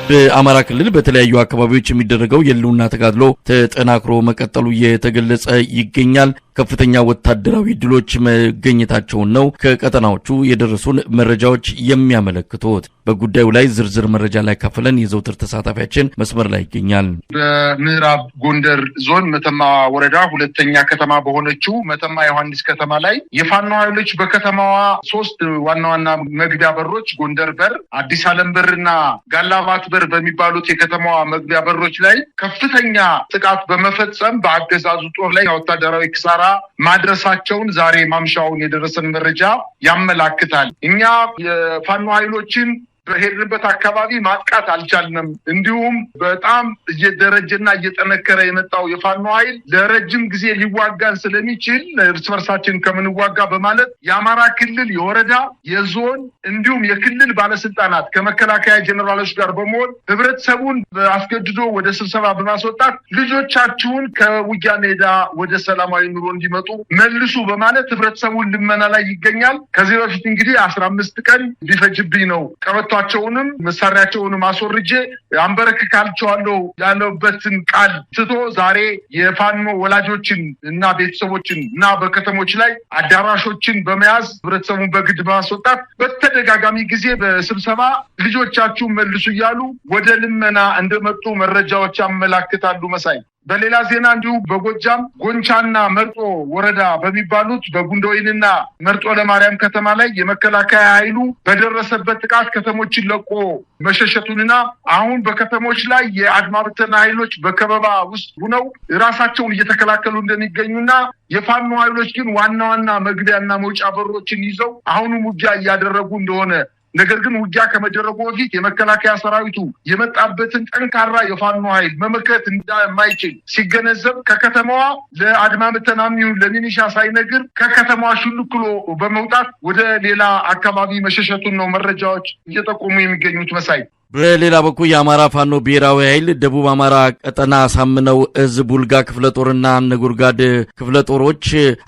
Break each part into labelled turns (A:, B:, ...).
A: በአማራ ክልል በተለያዩ አካባቢዎች የሚደረገው የህልውና ተጋድሎ ተጠናክሮ መቀጠሉ እየተገለጸ ይገኛል። ከፍተኛ ወታደራዊ ድሎች መገኘታቸውን ነው ከቀጠናዎቹ የደረሱን መረጃዎች የሚያመለክቱት። በጉዳዩ ላይ ዝርዝር መረጃ ላይ ካፈለን የዘውትር ተሳታፊያችን መስመር ላይ ይገኛል።
B: በምዕራብ ጎንደር ዞን መተማ ወረዳ ሁለተኛ ከተማ በሆነችው መተማ ዮሐንስ ከተማ ላይ የፋኖ ኃይሎች በከተማዋ 3 ዋና ዋና መግቢያ በሮች ጎንደር በር፣ አዲስ ዓለም በርና ጋላባት በር በሚባሉት የከተማዋ መግቢያ በሮች ላይ ከፍተኛ ጥቃት በመፈጸም በአገዛዙ ጦር ላይ ወታደራዊ ኪሳራ ማድረሳቸውን ዛሬ ማምሻውን የደረሰን መረጃ ያመላክታል። እኛ የፋኖ ኃይሎችን በሄድንበት አካባቢ ማጥቃት አልቻልንም። እንዲሁም በጣም እየደረጀና እየጠነከረ የመጣው የፋኖ ኃይል ለረጅም ጊዜ ሊዋጋን ስለሚችል እርስ በርሳችን ከምንዋጋ በማለት የአማራ ክልል የወረዳ የዞን እንዲሁም የክልል ባለስልጣናት ከመከላከያ ጀነራሎች ጋር በመሆን ህብረተሰቡን አስገድዶ ወደ ስብሰባ በማስወጣት ልጆቻችሁን ከውጊያ ሜዳ ወደ ሰላማዊ ኑሮ እንዲመጡ መልሱ በማለት ህብረተሰቡን ልመና ላይ ይገኛል። ከዚህ በፊት እንግዲህ 15 ቀን ሊፈጅብኝ ነው ቸውንም መሳሪያቸውንም አስወርጄ አንበረክካቸዋለሁ ያለበትን ቃል ትቶ ዛሬ የፋኖ ወላጆችን እና ቤተሰቦችን እና በከተሞች ላይ አዳራሾችን በመያዝ ህብረተሰቡን በግድ በማስወጣት በተደጋጋሚ ጊዜ በስብሰባ ልጆቻችሁን መልሱ እያሉ ወደ ልመና እንደመጡ መረጃዎች ያመላክታሉ። መሳይ በሌላ ዜና እንዲሁ በጎጃም ጎንቻና መርጦ ወረዳ በሚባሉት በጉንዶይንና መርጦ ለማርያም ከተማ ላይ የመከላከያ ኃይሉ በደረሰበት ጥቃት ከተሞችን ለቆ መሸሸቱንና አሁን በከተሞች ላይ የአድማ ብተና ኃይሎች በከበባ ውስጥ ሆነው ራሳቸውን እየተከላከሉ እንደሚገኙና የፋኖ ኃይሎች ግን ዋና ዋና መግቢያና መውጫ በሮችን ይዘው አሁንም ውጊያ እያደረጉ እንደሆነ ነገር ግን ውጊያ ከመደረጉ በፊት የመከላከያ ሰራዊቱ የመጣበትን ጠንካራ የፋኖ ኃይል መመከት እንደማይችል ሲገነዘብ ከከተማዋ ለአድማ ብተናም ይሁን ለሚኒሻ ሳይነግር ከከተማዋ ሹልክሎ በመውጣት ወደ ሌላ አካባቢ መሸሸቱን ነው መረጃዎች እየጠቆሙ የሚገኙት። መሳይ
A: በሌላ በኩል የአማራ ፋኖ ብሔራዊ ኃይል ደቡብ አማራ ቀጠና ሳምነው እዝ ቡልጋ ክፍለ ጦርና ነጉርጋድ ክፍለ ጦሮች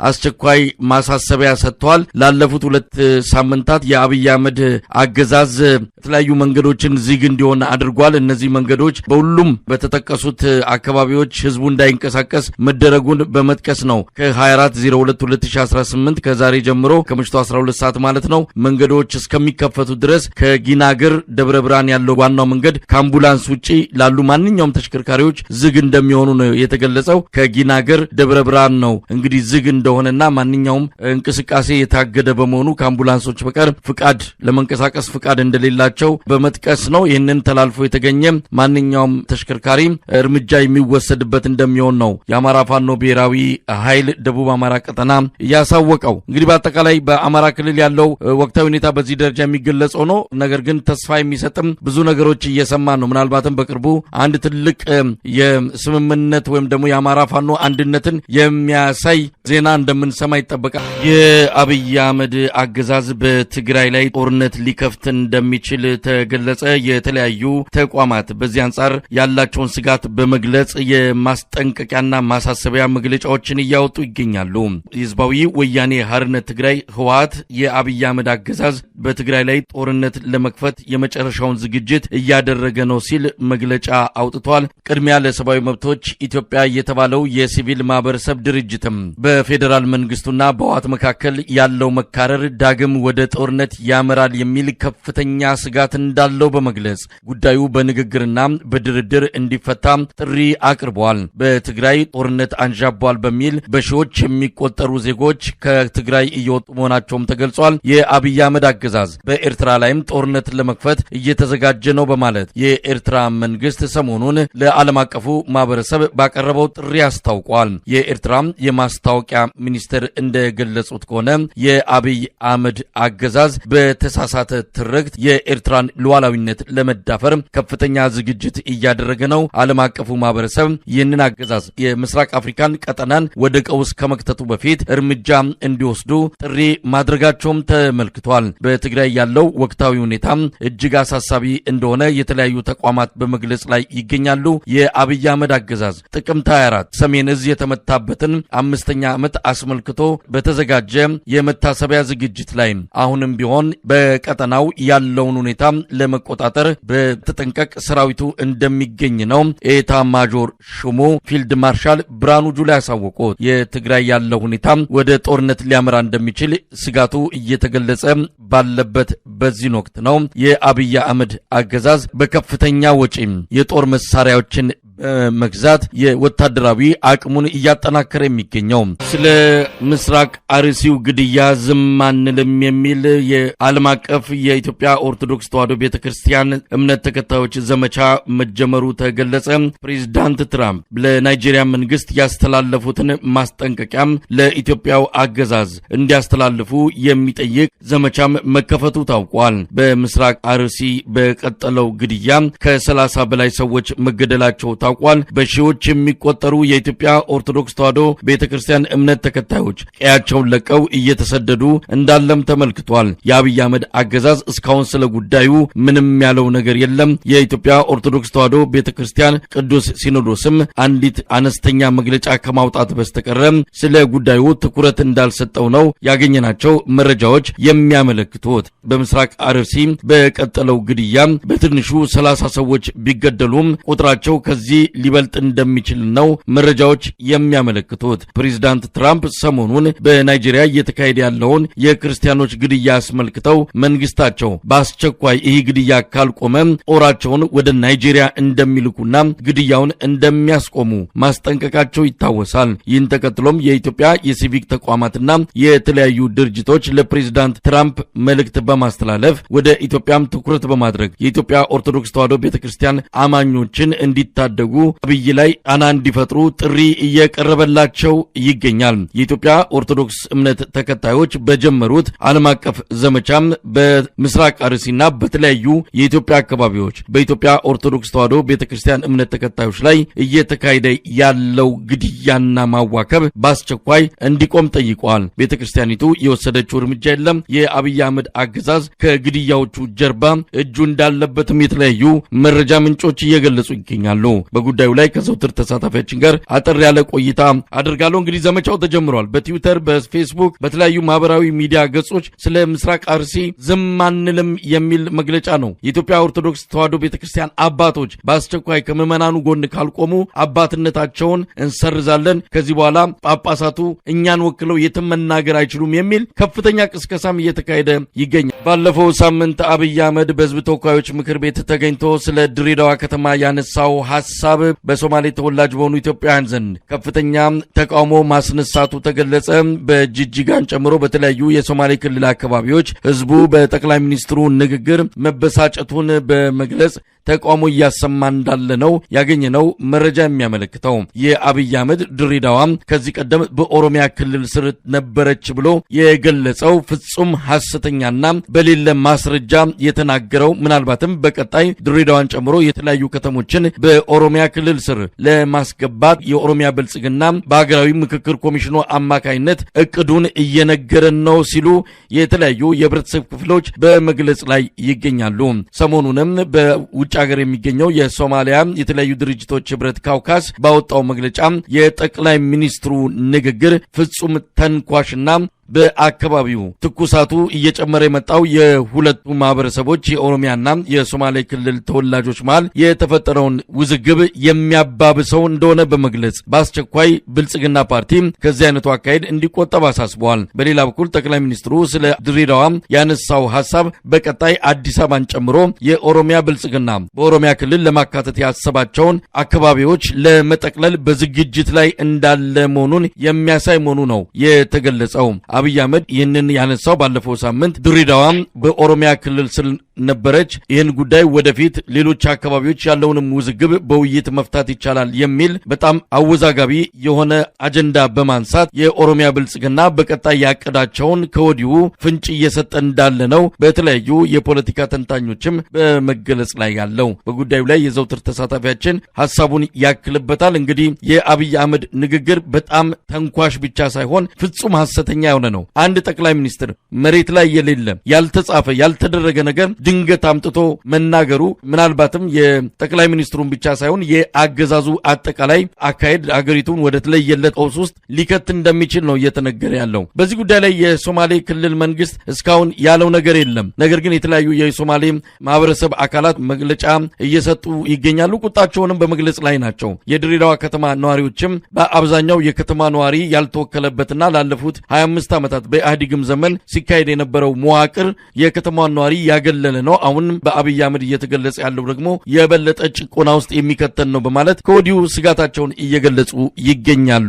A: አስቸኳይ ማሳሰቢያ ሰጥተዋል። ላለፉት 2 ሳምንታት የአብይ አህመድ አገዛዝ የተለያዩ መንገዶችን ዝግ እንዲሆን አድርጓል። እነዚህ መንገዶች በሁሉም በተጠቀሱት አካባቢዎች ህዝቡ እንዳይንቀሳቀስ መደረጉን በመጥቀስ ነው ከ24/02/2018 ከዛሬ ጀምሮ ከምሽቱ 12 ሰዓት ማለት ነው መንገዶች እስከሚከፈቱ ድረስ ከጊናግር ደብረ ብርሃን ያለው ዋናው መንገድ ከአምቡላንስ ውጪ ላሉ ማንኛውም ተሽከርካሪዎች ዝግ እንደሚሆኑ ነው የተገለጸው። ከጊናገር ደብረ ብርሃን ነው እንግዲህ ዝግ እንደሆነና ማንኛውም እንቅስቃሴ የታገደ በመሆኑ ከአምቡላንሶች በቀር ፍቃድ ለመንቀሳቀስ ፍቃድ እንደሌላቸው በመጥቀስ ነው። ይህንን ተላልፎ የተገኘ ማንኛውም ተሽከርካሪ እርምጃ የሚወሰድበት እንደሚሆን ነው የአማራ ፋኖ ብሔራዊ ኃይል ደቡብ አማራ ቀጠና ያሳወቀው። እንግዲህ በአጠቃላይ በአማራ ክልል ያለው ወቅታዊ ሁኔታ በዚህ ደረጃ የሚገለጸው ነው። ነገር ግን ተስፋ የሚሰጥም ብዙ ነገሮች እየሰማን ነው። ምናልባትም በቅርቡ አንድ ትልቅ የስምምነት ወይም ደግሞ የአማራ ፋኖ አንድነትን የሚያሳይ ዜና እንደምንሰማ ይጠበቃል። የአብይ አህመድ አገዛዝ በትግራይ ላይ ጦርነት ሊከፍት እንደሚችል ተገለጸ። የተለያዩ ተቋማት በዚህ አንጻር ያላቸውን ስጋት በመግለጽ የማስጠንቀቂያና ማሳሰቢያ መግለጫዎችን እያወጡ ይገኛሉ። ህዝባዊ ወያኔ ሓርነት ትግራይ ህወሓት የአብይ አህመድ አገዛዝ በትግራይ ላይ ጦርነት ለመክፈት የመጨረሻውን ዝግጅት እያደረገ ነው ሲል መግለጫ አውጥቷል። ቅድሚያ ለሰብአዊ መብቶች ኢትዮጵያ የተባለው የሲቪል ማህበረሰብ ድርጅትም በፌዴራል መንግስቱና በህወሓት መካከል ያለው መካረር ዳግም ወደ ጦርነት ያመራል የሚል ከፍተኛ ስጋት እንዳለው በመግለጽ ጉዳዩ በንግግርና በድርድር እንዲፈታ ጥሪ አቅርቧል። በትግራይ ጦርነት አንዣቧል በሚል በሺዎች የሚቆጠሩ ዜጎች ከትግራይ እየወጡ መሆናቸውም ተገልጿል። የአብይ አህመድ አገዛዝ በኤርትራ ላይም ጦርነት ለመክፈት እየተዘጋጀ ነው በማለት የኤርትራ መንግስት ሰሞኑን ለዓለም አቀፉ ማህበረሰብ ባቀረበው ጥሪ አስታውቋል። የኤርትራ የማስታወቂያ ሚኒስትር እንደገለጹት ከሆነ የአብይ አህመድ አገዛዝ በተሳሳተ ትርክት የኤርትራን ሉዓላዊነት ለመዳፈር ከፍተኛ ዝግጅት እያደረገ ነው። ዓለም አቀፉ ማህበረሰብ ይህንን አገዛዝ የምስራቅ አፍሪካን ቀጠናን ወደ ቀውስ ከመክተቱ በፊት እርምጃ እንዲወስዱ ጥሪ ማድረጋቸውም ተመልክቷል። በትግራይ ያለው ወቅታዊ ሁኔታ እጅግ አሳሳቢ እንደሆነ የተለያዩ ተቋማት በመግለጽ ላይ ይገኛሉ። የአብይ አህመድ አገዛዝ ጥቅምት 24 ሰሜን እዝ የተመታበትን 5ኛ ዓመት አስመልክቶ በተዘጋጀ የመታሰቢያ ዝግጅት ላይ አሁንም ቢሆን በቀጠናው ያለውን ሁኔታ ለመቆጣጠር በተጠንቀቅ ሰራዊቱ እንደሚገኝ ነው ኤታ ማጆር ሹሙ ፊልድ ማርሻል ብርሃኑ ጁላ ያሳወቁት። የትግራይ ያለው ሁኔታ ወደ ጦርነት ሊያመራ እንደሚችል ስጋቱ እየተገለጸ ባለበት በዚህ ወቅት ነው የአብይ አህመድ አገዛዝ በከፍተኛ ወጪ የጦር መሳሪያዎችን መግዛት የወታደራዊ አቅሙን እያጠናከረ የሚገኘው። ስለ ምስራቅ አርሲው ግድያ ዝም አንልም የሚል የዓለም አቀፍ የኢትዮጵያ ኦርቶዶክስ ተዋሕዶ ቤተክርስቲያን እምነት ተከታዮች ዘመቻ መጀመሩ ተገለጸ። ፕሬዝዳንት ትራምፕ ለናይጄሪያ መንግስት ያስተላለፉትን ማስጠንቀቂያም ለኢትዮጵያው አገዛዝ እንዲያስተላልፉ የሚጠይቅ ዘመቻም መከፈቱ ታውቋል። በምስራቅ አርሲ በቀጠለው ግድያ ከ30 በላይ ሰዎች መገደላቸው ታውቋል። በሺዎች የሚቆጠሩ የኢትዮጵያ ኦርቶዶክስ ተዋሕዶ ቤተክርስቲያን እምነት ተከታዮች ቀያቸውን ለቀው እየተሰደዱ እንዳለም ተመልክቷል። የአብይ አህመድ አገዛዝ እስካሁን ስለ ጉዳዩ ምንም ያለው ነገር የለም። የኢትዮጵያ ኦርቶዶክስ ተዋሕዶ ቤተክርስቲያን ቅዱስ ሲኖዶስም አንዲት አነስተኛ መግለጫ ከማውጣት በስተቀር ስለ ጉዳዩ ትኩረት እንዳልሰጠው ነው ያገኘናቸው መረጃዎች የሚያመለክቱት። በምስራቅ አርሲ በቀጠለው ግድያ በትንሹ 30 ሰዎች ቢገደሉም ቁጥራቸው ከዚህ ሊበልጥ እንደሚችል ነው መረጃዎች የሚያመለክቱት። ፕሬዝዳንት ትራምፕ ሰሞኑን በናይጄሪያ እየተካሄደ ያለውን የክርስቲያኖች ግድያ አስመልክተው መንግስታቸው በአስቸኳይ ይህ ግድያ ካልቆመ ጦራቸውን ወደ ናይጄሪያ እንደሚልኩና ግድያውን እንደሚያስቆሙ ማስጠንቀቃቸው ይታወሳል። ይህን ተከትሎም የኢትዮጵያ የሲቪክ ተቋማትና የተለያዩ ድርጅቶች ለፕሬዝዳንት ትራምፕ መልእክት በማስተላለፍ ወደ ኢትዮጵያም ትኩረት በማድረግ የኢትዮጵያ ኦርቶዶክስ ተዋሕዶ ቤተክርስቲያን አማኞችን እንዲታደጉ አብይ ላይ ጫና እንዲፈጥሩ ጥሪ እየቀረበላቸው ይገኛል። የኢትዮጵያ ኦርቶዶክስ እምነት ተከታዮች በጀመሩት ዓለም አቀፍ ዘመቻም በምስራቅ አርሲና በተለያዩ የኢትዮጵያ አካባቢዎች በኢትዮጵያ ኦርቶዶክስ ተዋሕዶ ቤተክርስቲያን እምነት ተከታዮች ላይ እየተካሄደ ያለው ግድያና ማዋከብ በአስቸኳይ እንዲቆም ጠይቀዋል። ቤተክርስቲያኒቱ የወሰደችው እርምጃ የለም። የአብይ አህመድ አገዛዝ ከግድያዎቹ ጀርባ እጁ እንዳለበትም የተለያዩ መረጃ ምንጮች እየገለጹ ይገኛሉ። በጉዳዩ ላይ ከዘውትር ተሳታፊያችን ጋር አጠር ያለ ቆይታ አድርጋለሁ። እንግዲህ ዘመቻው ተጀምሯል። በትዊተር፣ በፌስቡክ፣ በተለያዩ ማህበራዊ ሚዲያ ገጾች ስለ ምስራቅ አርሲ ዝም አንልም የሚል መግለጫ ነው። የኢትዮጵያ ኦርቶዶክስ ተዋሕዶ ቤተክርስቲያን አባቶች በአስቸኳይ ከምዕመናኑ ጎን ካልቆሙ አባትነታቸውን እንሰርዛለን፣ ከዚህ በኋላ ጳጳሳቱ እኛን ወክለው የትም መናገር አይችሉም የሚል ከፍተኛ ቅስቀሳም እየተካሄደ ይገኛል። ባለፈው ሳምንት አብይ አህመድ በሕዝብ ተወካዮች ምክር ቤት ተገኝቶ ስለ ድሬዳዋ ከተማ ያነሳው ሐሳብ በሶማሌ ተወላጅ በሆኑ ኢትዮጵያውያን ዘንድ ከፍተኛ ተቃውሞ ማስነሳቱ ተገለጸ። በጅጅጋን ጨምሮ በተለያዩ የሶማሌ ክልል አካባቢዎች ህዝቡ በጠቅላይ ሚኒስትሩ ንግግር መበሳጨቱን በመግለጽ ተቃውሞ እያሰማ እንዳለ ነው ያገኘነው መረጃ የሚያመለክተው። የአብይ አህመድ ድሬዳዋ ከዚህ ቀደም በኦሮሚያ ክልል ስር ነበረች ብሎ የገለጸው ፍጹም ሐሰተኛና በሌለ ማስረጃ የተናገረው ምናልባትም በቀጣይ ድሬዳዋን ጨምሮ የተለያዩ ከተሞችን በኦሮሚያ ክልል ስር ለማስገባት የኦሮሚያ ብልጽግና በሀገራዊ ምክክር ኮሚሽኑ አማካይነት እቅዱን እየነገረን ነው ሲሉ የተለያዩ የህብረተሰብ ክፍሎች በመግለጽ ላይ ይገኛሉ። ሰሞኑንም በውጭ ሀገር የሚገኘው የሶማሊያ የተለያዩ ድርጅቶች ህብረት ካውካስ ባወጣው መግለጫ የጠቅላይ ሚኒስትሩ ንግግር ፍጹም ተንኳሽና በአካባቢው ትኩሳቱ እየጨመረ የመጣው የሁለቱ ማህበረሰቦች የኦሮሚያና የሶማሌ ክልል ተወላጆች መሃል የተፈጠረውን ውዝግብ የሚያባብሰው እንደሆነ በመግለጽ በአስቸኳይ ብልጽግና ፓርቲ ከዚህ አይነቱ አካሄድ እንዲቆጠብ አሳስበዋል። በሌላ በኩል ጠቅላይ ሚኒስትሩ ስለ ድሬዳዋ ያነሳው ሐሳብ በቀጣይ አዲስ አበባን ጨምሮ የኦሮሚያ ብልጽግና በኦሮሚያ ክልል ለማካተት ያሰባቸውን አካባቢዎች ለመጠቅለል በዝግጅት ላይ እንዳለ መሆኑን የሚያሳይ መሆኑ ነው የተገለጸው። አብይ አህመድ ይህንን ያነሳው ባለፈው ሳምንት ድሬዳዋ በኦሮሚያ ክልል ስር ነበረች፣ ይህን ጉዳይ ወደፊት ሌሎች አካባቢዎች ያለውንም ውዝግብ በውይይት መፍታት ይቻላል የሚል በጣም አወዛጋቢ የሆነ አጀንዳ በማንሳት የኦሮሚያ ብልጽግና በቀጣይ ያቀዳቸውን ከወዲሁ ፍንጭ እየሰጠ እንዳለ ነው በተለያዩ የፖለቲካ ተንታኞችም በመገለጽ ላይ ያለው። በጉዳዩ ላይ የዘውትር ተሳታፊያችን ሐሳቡን ያክልበታል። እንግዲህ የአብይ አህመድ ንግግር በጣም ተንኳሽ ብቻ ሳይሆን ፍጹም ሐሰተኛ የሆነ ነው። አንድ ጠቅላይ ሚኒስትር መሬት ላይ የሌለ ያልተጻፈ ያልተደረገ ነገር ድንገት አምጥቶ መናገሩ ምናልባትም የጠቅላይ ሚኒስትሩን ብቻ ሳይሆን የአገዛዙ አጠቃላይ አካሄድ አገሪቱን ወደ ተለየለት ቀውስ ውስጥ ሊከት እንደሚችል ነው እየተነገረ ያለው። በዚህ ጉዳይ ላይ የሶማሌ ክልል መንግስት እስካሁን ያለው ነገር የለም። ነገር ግን የተለያዩ የሶማሌ ማህበረሰብ አካላት መግለጫ እየሰጡ ይገኛሉ። ቁጣቸውንም በመግለጽ ላይ ናቸው። የድሬዳዋ ከተማ ነዋሪዎችም በአብዛኛው የከተማ ነዋሪ ያልተወከለበትና ላለፉት 25 ዓመታት በኢህአዴግም ዘመን ሲካሄድ የነበረው መዋቅር የከተማዋን ነዋሪ ያገለለ ነው። አሁን በአብይ አህመድ እየተገለጸ ያለው ደግሞ የበለጠ ጭቆና ውስጥ የሚከተን ነው በማለት ከወዲሁ ስጋታቸውን እየገለጹ ይገኛሉ።